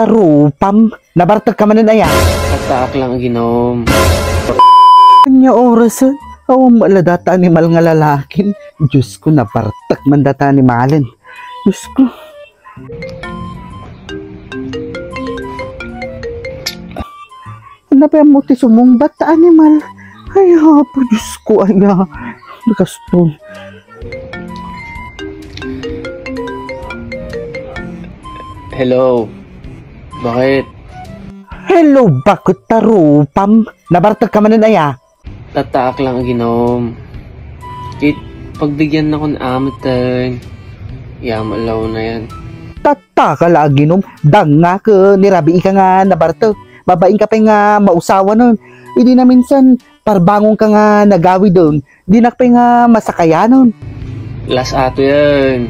tarupam, nabartag ka man na ya. Tatak lang ginom. Kanya oras, awang maladata animal nga lalakin. Diyos ko, nabartag man data animalin. Diyos ko. Ano pa yung muti sumungbat ta animal? Ay, hapo, Diyos ko, ay, nakasto. Hello. Bakit? Hello, bakit tarupam? Nabartag ka man na ya. Tatak lang ginom. Kit, pagbigyan ako ng amatan. Yamalaw na yan. Tata ka lagi nung danga ka, nirabi ka nga nabartag. Babaing ka pa nga mausawa nun. Hindi na minsan, parbangong ka nga nagawi doon. Di na pa nga masakaya nun. Last ato yan.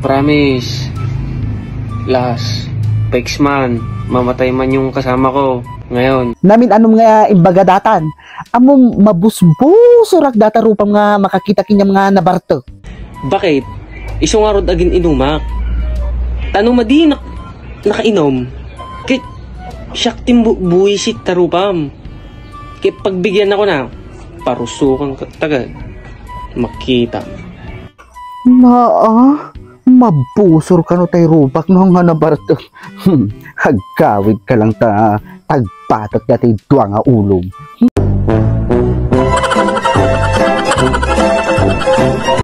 Promise. Last. Pex man. Mamatay man yung kasama ko. Ngayon. Namin anong nga imbagadatan. Among mabusbusurak data rupang nga makakita kinyam nga nabartag. Bakit? Isong nga rod agin inumak. Tanong madi nakainom. Kit siyak buwisit tarupam. Kit pagbigyan ako na. Parusukan tagad. Makita. Mabusor ka no tay rupak no nga nabartag. Hagkawid ka lang ta tagpatot dati duwa nga ulong.